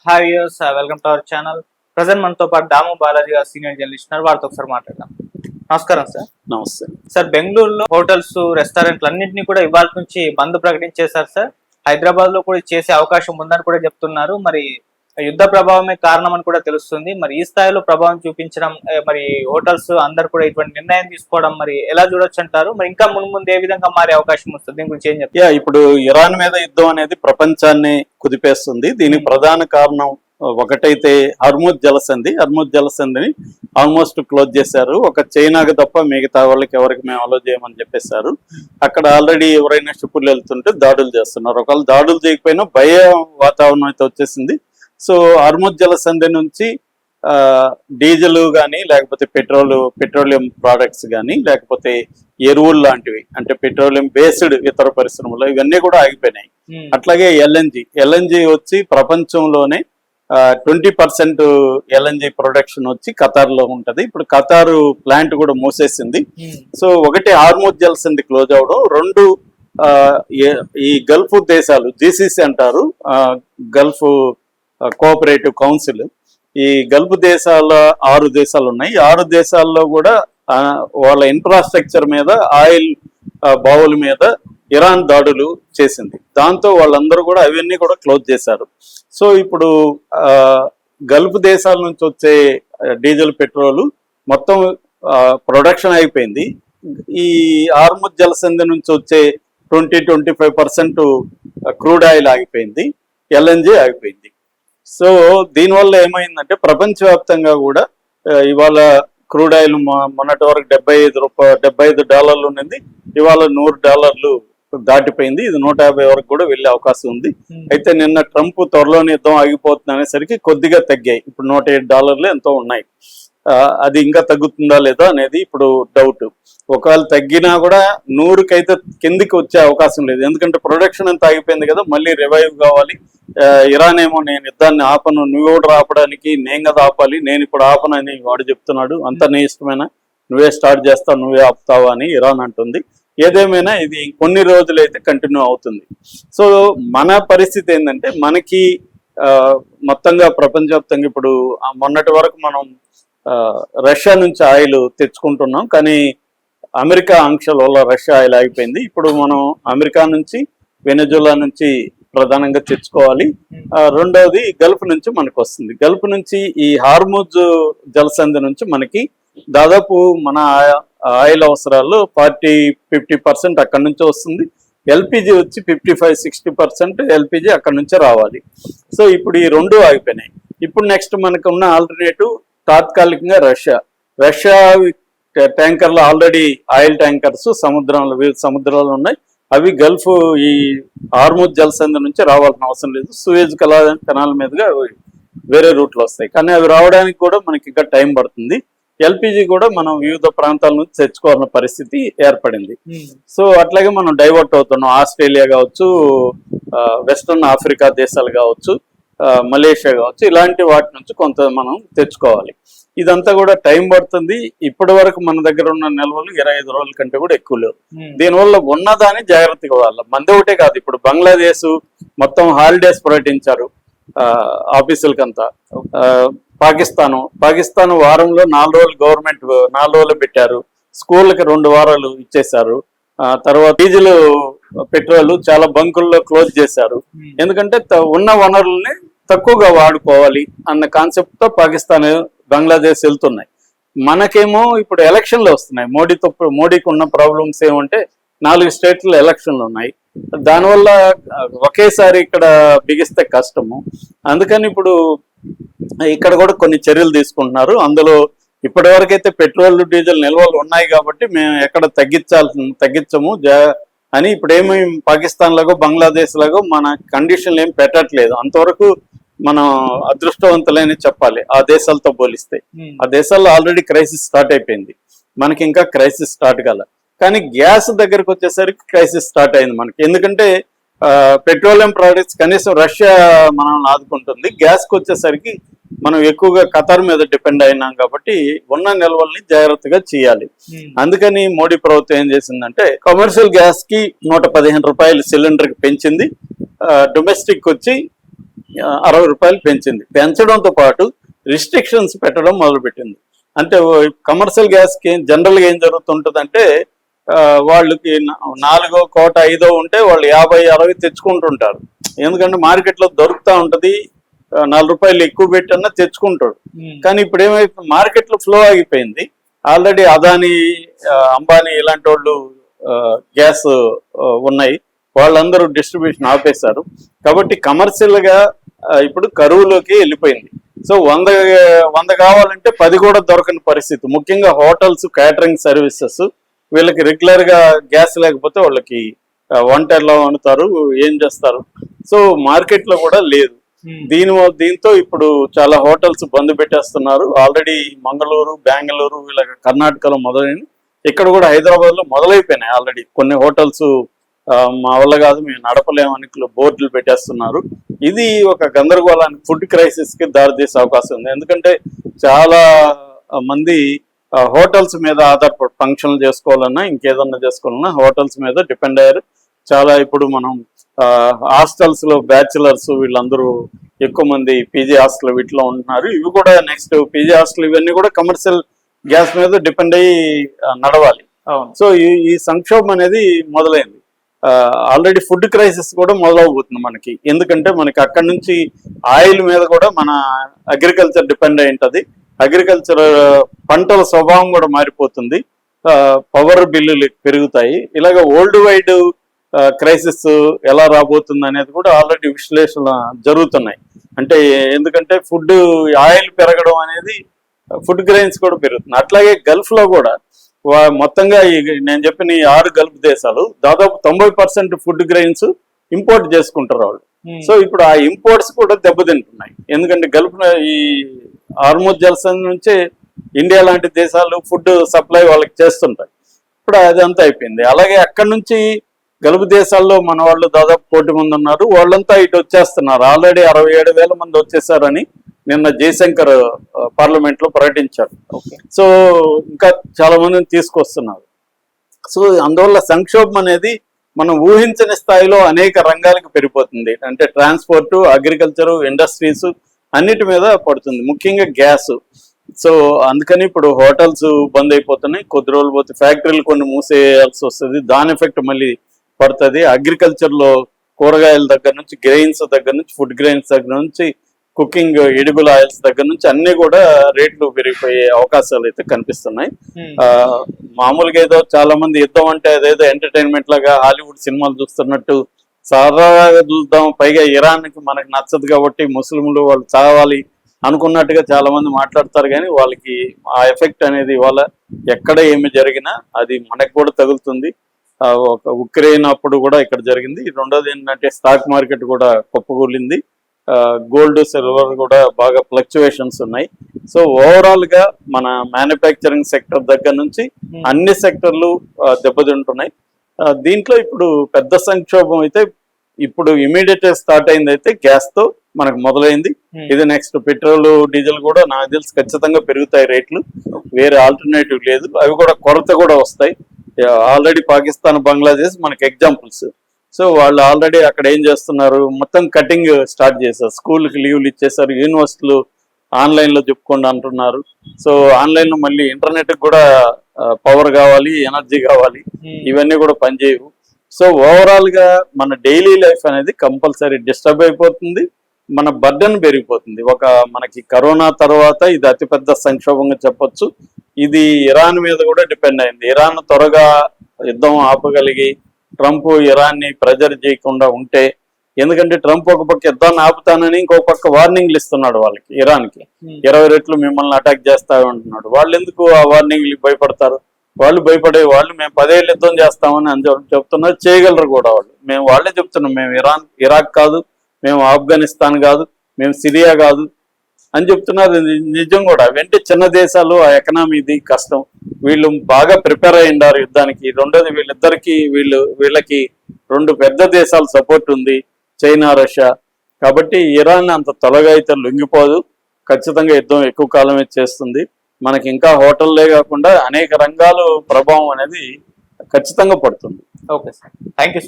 Hi viewers, welcome to our channel. Present మనతో పాటు దాము బాలాజీ గారు సీనియర్ జర్నలిస్ట్ ఉన్నారు. వారితో ఒకసారి మాట్లాడదాం. నమస్కారం సార్. నమస్తే సార్, బెంగళూరులో హోటల్స్, రెస్టారెంట్లు అన్నింటినీ కూడా ఇవాళ నుంచి బంద్ ప్రకటించేశారు సార్. హైదరాబాద్ లో కూడా చేసే అవకాశం ఉందని కూడా చెప్తున్నారు. మరి యుద్ధ ప్రభావమే కారణం అని కూడా తెలుస్తుంది. మరి ఈ స్థాయిలో ప్రభావం చూపించడం, మరి హోటల్స్ అందరు కూడా ఇటువంటి నిర్ణయం తీసుకోవడం మరి ఎలా చూడొచ్చు అంటారు? మరి ఇంకా ముందు ఏ విధంగా మారే అవకాశం వస్తుంది? దీని గురించి ఏం చెప్తారు? ఇప్పుడు ఇరాన్ మీద యుద్ధం అనేది ప్రపంచాన్ని కుదిపేస్తుంది. దీనికి ప్రధాన కారణం ఒకటైతే హర్ముజ్ జలసంధిని ఆల్మోస్ట్ క్లోజ్ చేశారు. ఒక చైనాకి తప్ప మిగతా వాళ్ళకి ఎవరికి మేము అలో చేయమని చెప్పేశారు. అక్కడ ఆల్రెడీ ఎవరైనా షిప్పులు వెళ్తుంటే దాడులు చేస్తున్నారు. ఒకవేళ దాడులు చేయకపోయినా భయ వాతావరణం అయితే వచ్చేసింది. సో హర్ముజ్ జలసంధి నుంచి డీజిల్ కానీ, లేకపోతే పెట్రోలియం ప్రోడక్ట్స్ కానీ, లేకపోతే ఎరువులు లాంటివి, అంటే పెట్రోలియం బేస్డ్ ఇతర పరిశ్రమలు ఇవన్నీ కూడా ఆగిపోయినాయి. అట్లాగే ఎల్ఎన్జి వచ్చి ప్రపంచంలోనే 20% ఎల్ఎన్జి ప్రొడక్షన్ వచ్చి ఖతార్ లో ఉంటది. ఇప్పుడు ఖతారు ప్లాంట్ కూడా మూసేసింది. సో ఒకటి హార్ముజ్ జలసంధి క్లోజ్ అవడం, రెండు ఈ గల్ఫ్ దేశాలు జీసీసీ అంటారు, గల్ఫ్ కోఆపరేటివ్ కౌన్సిల్. ఈ గల్ఫ్ దేశాల 6 దేశాలు ఉన్నాయి. 6 దేశాల్లో కూడా వాళ్ళ ఇన్ఫ్రాస్ట్రక్చర్ మీద, ఆయిల్ బావుల మీద ఇరాన్ దాడులు చేసింది. దాంతో వాళ్ళందరూ కూడా అవన్నీ కూడా క్లోజ్ చేశారు. సో ఇప్పుడు గల్ఫ్ దేశాల నుంచి వచ్చే డీజిల్, పెట్రోలు మొత్తం ప్రొడక్షన్ అయిపోయింది. ఈ హార్ముజ్ జలసంధి నుంచి వచ్చే 20-25% క్రూడ్ ఆయిల్ ఆగిపోయింది, ఎల్ఎన్జి ఆగిపోయింది. సో దీనివల్ల ఏమైందంటే ప్రపంచవ్యాప్తంగా కూడా ఇవాళ క్రూడ్ ఆయిల్ మొన్నటి వరకు $75 ఉన్నది, ఇవాళ $100 దాటిపోయింది. ఇది 150 వరకు కూడా వెళ్ళే అవకాశం ఉంది. అయితే నిన్న ట్రంప్ త్వరలోనే యుద్ధం ఆగిపోతుంది అనేసరికి కొద్దిగా తగ్గాయి. ఇప్పుడు $107 ఎంతో ఉన్నాయి. అది ఇంకా తగ్గుతుందా లేదా అనేది ఇప్పుడు డౌట్. ఒకవేళ తగ్గినా కూడా 100కి అయితే కిందికి వచ్చే అవకాశం లేదు. ఎందుకంటే ప్రొడక్షన్ అంతా ఆగిపోయింది కదా, మళ్ళీ రివైవ్ కావాలి. ఇరాన్ ఏమో నేను యుద్ధాన్ని ఆపను, నువ్వు కూడా ఆపడానికి నేను కదా ఆపాలి, నేను ఇప్పుడు ఆపనని వాడు చెప్తున్నాడు. అంత నీ ఇష్టమైనా, నువ్వే స్టార్ట్ చేస్తావు, నువ్వే ఆపుతావా అని ఇరాన్ అంటుంది. ఏదేమైనా ఇది కొన్ని రోజులు అయితే కంటిన్యూ అవుతుంది. సో మన పరిస్థితి ఏంటంటే, మనకి మొత్తంగా ప్రపంచవ్యాప్తంగా ఇప్పుడు మొన్నటి వరకు మనం రష్యా నుంచి ఆయిల్ తెచ్చుకుంటున్నాం, కానీ అమెరికా ఆంక్షల వల్ల రష్యా ఆయిల్ ఆగిపోయింది. ఇప్పుడు మనం అమెరికా నుంచి, వెనజులా నుంచి ప్రధానంగా తెచ్చుకోవాలి. రెండవది గల్ఫ్ నుంచి మనకు వస్తుంది. గల్ఫ్ నుంచి ఈ హార్ముజ్ జలసంధి నుంచి మనకి దాదాపు మన ఆయిల్ అవసరాల్లో 40-50% అక్కడి నుంచి వస్తుంది. ఎల్పిజి వచ్చి 55-60% ఎల్పిజి అక్కడి నుంచే రావాలి. సో ఇప్పుడు ఈ రెండు ఆగిపోయినాయి. ఇప్పుడు నెక్స్ట్ మనకు ఉన్న ఆల్టర్నేటివ్ తాత్కాలికంగా రష్యా ట్యాంకర్లు, ఆల్రెడీ ఆయిల్ ట్యాంకర్స్ వివిధ సముద్రాలు ఉన్నాయి. అవి గల్ఫ్ ఈ హార్ముజ్ జలసంధి నుంచి రావాల్సిన అవసరం లేదు. సూయజ్ కెనాల్ మీదుగా వేరే రూట్లో వస్తాయి, కానీ అవి రావడానికి కూడా మనకి ఇంకా టైం పడుతుంది. ఎల్పిజి కూడా మనం వివిధ ప్రాంతాల నుంచి తెచ్చుకోవాల్సిన పరిస్థితి ఏర్పడింది. సో అట్లాగే మనం డైవర్ట్ అవుతున్నాం. ఆస్ట్రేలియా కావచ్చు, వెస్ట్రన్ ఆఫ్రికా దేశాలు కావచ్చు, మలేషియా కావచ్చు, ఇలాంటి వాటి నుంచి కొంత మనం తెచ్చుకోవాలి. ఇదంతా కూడా టైం పడుతుంది. ఇప్పటి వరకు మన దగ్గర ఉన్న నిల్వలు 25 రోజుల కంటే కూడా ఎక్కువ లేవు. దీనివల్ల ఉన్నదాన్ని జాగ్రత్తగా వాళ్ళ మంది ఒకటే కాదు. ఇప్పుడు బంగ్లాదేశ్ మొత్తం హాలిడేస్ ప్రకటించారు ఆఫీసులకంతా. పాకిస్తాన్ వారంలో 4 రోజులు గవర్నమెంట్ 4 రోజులు పెట్టారు. స్కూళ్ళకి 2 వారాలు ఇచ్చేశారు. తర్వాత డీజిల్, పెట్రోల్ చాలా బంకుల్లో క్లోజ్ చేశారు. ఎందుకంటే ఉన్న వనరుల్ని తక్కువగా వాడుకోవాలి అన్న కాన్సెప్ట్ తో పాకిస్తాన్, బంగ్లాదేశ్ వెళ్తున్నాయి. మనకేమో ఇప్పుడు ఎలక్షన్లు వస్తున్నాయి. మోడీకి ఉన్న ప్రాబ్లమ్స్ ఏమంటే 4 స్టేట్లో ఎలక్షన్లు ఉన్నాయి. దానివల్ల ఒకేసారి ఇక్కడ బిగిస్తే కష్టము. అందుకని ఇప్పుడు ఇక్కడ కూడా కొన్ని చర్యలు తీసుకుంటున్నారు. అందులో ఇప్పటి వరకైతే పెట్రోల్, డీజిల్ నిల్వలు ఉన్నాయి కాబట్టి మేము ఎక్కడ తగ్గించము అని ఇప్పుడు ఏమి పాకిస్తాన్ లాగో, బంగ్లాదేశ్ లాగో మన కండిషన్లు ఏం పెట్టట్లేదు. అంతవరకు మనం అదృష్టవంతులని చెప్పాలి ఆ దేశాలతో పోలిస్తే. ఆ దేశాల్లో ఆల్రెడీ క్రైసిస్ స్టార్ట్ అయిపోయింది, మనకి ఇంకా క్రైసిస్ స్టార్ట్ కాల. కానీ గ్యాస్ దగ్గరకు వచ్చేసరికి క్రైసిస్ స్టార్ట్ అయింది మనకి. ఎందుకంటే పెట్రోలియం ప్రోడక్ట్స్ కనీసం రష్యా మనల్ని ఆదుకుంటుంది. గ్యాస్కి వచ్చేసరికి మనం ఎక్కువగా ఖతార్ మీద డిపెండ్ అయినాం కాబట్టి ఉన్న నిల్వల్ని జాగ్రత్తగా చేయాలి. అందుకని మోడీ ప్రభుత్వం ఏం చేసిందంటే కమర్షియల్ గ్యాస్ కి 115 రూపాయలు సిలిండర్ కి పెంచింది. డొమెస్టిక్ వచ్చి రూపాయలు పెంచింది. పెంచడంతో పాటు రిస్ట్రిక్షన్స్ పెట్టడం మొదలుపెట్టింది. అంటే కమర్షియల్ గ్యాస్కి జనరల్గా ఏం జరుగుతుంటుందంటే వాళ్ళకి 4 కోట 5 ఉంటే వాళ్ళు 50-60 తెచ్చుకుంటుంటారు. ఎందుకంటే మార్కెట్లో దొరుకుతూ ఉంటుంది, 4 రూపాయలు ఎక్కువ పెట్టన్నా తెచ్చుకుంటాడు. కానీ ఇప్పుడు ఏమైతే మార్కెట్లో ఫ్లో ఆగిపోయింది. ఆల్రెడీ అదాని, అంబానీ ఇలాంటి వాళ్ళు గ్యాస్ ఉన్నాయి, వాళ్ళందరూ డిస్ట్రిబ్యూషన్ ఆపేశారు. కాబట్టి కమర్షియల్ గా ఇప్పుడు కరువులోకి వెళ్ళిపోయింది. సో 100 కావాలంటే 10 కూడా దొరకని పరిస్థితి. ముఖ్యంగా హోటల్స్, క్యాటరింగ్ సర్వీసెస్, వీళ్ళకి రెగ్యులర్ గా గ్యాస్ లేకపోతే వాళ్ళకి వంట ఎలా వండుతారు, ఏం చేస్తారు? సో మార్కెట్ లో కూడా లేదు. దీంతో ఇప్పుడు చాలా హోటల్స్ బంద్ పెట్టేస్తున్నారు. ఆల్రెడీ మంగళూరు, బెంగళూరు, ఇలా కర్ణాటకలో మొదలైన, ఇక్కడ కూడా హైదరాబాద్ లో మొదలైపోయినాయి ఆల్రెడీ కొన్ని హోటల్స్. మా వల్ల కాదు, మేము నడపలేమని బోర్డులు పెట్టేస్తున్నారు. ఇది ఒక గందరగోళానికి, ఫుడ్ క్రైసిస్ కి దారితీసే అవకాశం ఉంది. ఎందుకంటే చాలా మంది హోటల్స్ మీద ఆధారపడి ఫంక్షన్లు చేసుకోవాలన్నా, ఇంకేదన్నా చేసుకోవాలన్నా హోటల్స్ మీద డిపెండ్ అయ్యారు. చాలా ఇప్పుడు మనం హాస్టల్స్ లో బ్యాచిలర్స్ వీళ్ళందరూ ఎక్కువ మంది పీజీ హాస్టల్ వీటిలో ఉంటున్నారు. ఇవి కూడా నెక్స్ట్ పీజీ హాస్టల్ ఇవన్నీ కూడా కమర్షియల్ గ్యాస్ మీద డిపెండ్ అయ్యి నడవాలి. సో ఈ సంక్షోభం అనేది మొదలైంది. ఆల్రెడీ ఫుడ్ క్రైసిస్ కూడా మొదలవబోతుంది మనకి. ఎందుకంటే మనకి అక్కడి నుంచి ఆయిల్ మీద కూడా మన అగ్రికల్చర్ డిపెండ్ అయి ఉంటుంది. అగ్రికల్చర్ పంటల స్వభావం కూడా మారిపోతుంది, పవర్ బిల్లులు పెరుగుతాయి. ఇలాగ వరల్డ్ వైడ్ క్రైసిస్ ఎలా రాబోతుంది అనేది కూడా ఆల్రెడీ విశ్లేషణ జరుగుతున్నాయి. అంటే ఎందుకంటే ఫుడ్ ఆయిల్ పెరగడం అనేది ఫుడ్ గ్రెయిన్స్ కూడా పెరుగుతుంది. అట్లాగే గల్ఫ్ లో కూడా మొత్తంగా నేను చెప్పిన ఈ 6 గల్ఫ్ దేశాలు దాదాపు 90% ఫుడ్ గ్రెయిన్స్ ఇంపోర్ట్ చేసుకుంటారు వాళ్ళు. సో ఇప్పుడు ఆ ఇంపోర్ట్స్ కూడా దెబ్బతింటున్నాయి. ఎందుకంటే గల్ఫ్ ఈ హార్ముజ్ జలసంధి నుంచే ఇండియా లాంటి దేశాలు ఫుడ్ సప్లై వాళ్ళకి చేస్తుంటాయి. ఇప్పుడు అదంతా అయిపోయింది. అలాగే అక్కడి నుంచి గల్ఫ్ దేశాల్లో మన వాళ్ళు దాదాపు 1 కోటి మంది ఉన్నారు. వాళ్ళంతా ఇటు వచ్చేస్తున్నారు. ఆల్రెడీ 67,000 మంది వచ్చేసారని నిన్న జయశంకర్ పార్లమెంట్ లో ప్రకటించారు. సో ఇంకా చాలా మందిని తీసుకొస్తున్నారు. సో అందువల్ల సంక్షోభం అనేది మనం ఊహించని స్థాయిలో అనేక రంగాలకు పెరిగిపోతుంది. అంటే ట్రాన్స్పోర్ట్, అగ్రికల్చర్, ఇండస్ట్రీస్ అన్నిటి మీద పడుతుంది, ముఖ్యంగా గ్యాస్. సో అందుకని ఇప్పుడు హోటల్స్ బంద్ అయిపోతున్నాయి. కొద్ది రోజులు పోతే ఫ్యాక్టరీలు కొన్ని మూసేయాల్సి వస్తుంది. దాని ఎఫెక్ట్ మళ్ళీ పడుతుంది. అగ్రికల్చర్ లో కూరగాయల దగ్గర నుంచి, గ్రెయిన్స్ దగ్గర నుంచి, ఫుడ్ గ్రెయిన్స్ దగ్గర నుంచి, కుకింగ్ ఎడిబుల్ ఆయిల్స్ దగ్గర నుంచి అన్ని కూడా రేట్లు పెరిగిపోయే అవకాశాలు అయితే కనిపిస్తున్నాయి. మామూలుగా ఏదో చాలా మంది యుద్ధం అంటే అదేదో ఎంటర్టైన్మెంట్ లాగా హాలీవుడ్ సినిమాలు చూస్తున్నట్టు సరదాగా చూద్దాం, పైగా ఇరాన్ కి మనకు నచ్చదు కాబట్టి ముస్లింలు వాళ్ళు చావాలి అనుకున్నట్టుగా చాలా మంది మాట్లాడతారు. కానీ వాళ్ళకి ఆ ఎఫెక్ట్ అనేది ఇవాళ ఎక్కడ ఏమి జరిగినా అది మనకు కూడా తగులుతుంది. ఒక ఉక్రెయిన్ అప్పుడు కూడా ఇక్కడ జరిగింది. రెండోది ఏంటంటే స్టాక్ మార్కెట్ కూడా కుప్పకూలింది. గోల్డ్, సిల్వర్ కూడా బాగా ఫ్లక్చువేషన్స్ ఉన్నాయి. సో ఓవరాల్ గా మన మ్యానుఫ్యాక్చరింగ్ సెక్టర్ దగ్గర నుంచి అన్ని సెక్టర్లు దెబ్బతింటున్నాయి. దీంట్లో ఇప్పుడు పెద్ద సంక్షోభం అయితే ఇప్పుడు ఇమీడియట్ స్టార్ట్ అయింది అయితే గ్యాస్ తో మనకు మొదలైంది. ఇది నెక్స్ట్ పెట్రోల్, డీజిల్ కూడా నాకు తెలిసి ఖచ్చితంగా పెరుగుతాయి రేట్లు. వేరే ఆల్టర్నేటివ్ లేదు. అవి కూడా కొరత కూడా వస్తాయి. ఆల్రెడీ పాకిస్తాన్, బంగ్లాదేశ్ మనకి ఎగ్జాంపుల్స్. సో వాళ్ళు ఆల్రెడీ అక్కడ ఏం చేస్తున్నారు, మొత్తం కటింగ్ స్టార్ట్ చేశారు. స్కూల్కి లీవ్లు ఇచ్చేసారు. యూనివర్సిటీలు ఆన్లైన్ లో చెప్పుకోండి అంటున్నారు. సో ఆన్లైన్ లో మళ్ళీ ఇంటర్నెట్ కూడా పవర్ కావాలి, ఎనర్జీ కావాలి, ఇవన్నీ కూడా పనిచేయవు. సో ఓవరాల్ గా మన డైలీ లైఫ్ అనేది కంపల్సరీ డిస్టర్బ్ అయిపోతుంది. మన బర్డెన్ పెరిగిపోతుంది. మనకి కరోనా తర్వాత ఇది అతిపెద్ద సంక్షోభంగా చెప్పొచ్చు. ఇది ఇరాన్ మీద కూడా డిపెండ్ అయింది. ఇరాన్ త్వరగా యుద్ధం ఆపగలిగి ట్రంప్ ఇరాన్ ని ప్రెజర్ చేయకుండా ఉంటే, ఎందుకంటే ట్రంప్ ఒక పక్క యుద్ధాన్ని ఆపుతానని ఇంకొక పక్క వార్నింగ్లు ఇస్తున్నాడు వాళ్ళకి, ఇరాన్ కి 20 రెట్లు మిమ్మల్ని అటాక్ చేస్తామంటున్నాడు. వాళ్ళు ఎందుకు ఆ వార్నింగ్లు భయపడతారు? వాళ్ళు భయపడే మేము 10 ఏళ్ళు యుద్ధం చేస్తామని అని చెప్తున్నారు. చేయగలరు కూడా వాళ్ళు. వాళ్ళే చెప్తున్నాం, మేము ఇరాక్ కాదు, మేము ఆఫ్ఘనిస్తాన్ కాదు, మేము సిరియా కాదు అని చెప్తున్నారు. నిజం కూడా. వెంటే చిన్న దేశాలు, ఆ ఎకనామీది కష్టం. వీళ్ళు బాగా ప్రిపేర్ అయి ఉండారు యుద్ధానికి. రెండోది వీళ్ళకి 2 పెద్ద దేశాల సపోర్ట్ ఉంది, చైనా, రష్యా. కాబట్టి ఇరాన్ అంత త్వరగా అయితే లొంగిపోదు. ఖచ్చితంగా యుద్ధం ఎక్కువ కాలమే చేస్తుంది. మనకి ఇంకా హోటల్లే కాకుండా అనేక రంగాలు ప్రభావం అనేది ఖచ్చితంగా పడుతుంది. Okay sir, thank you so much.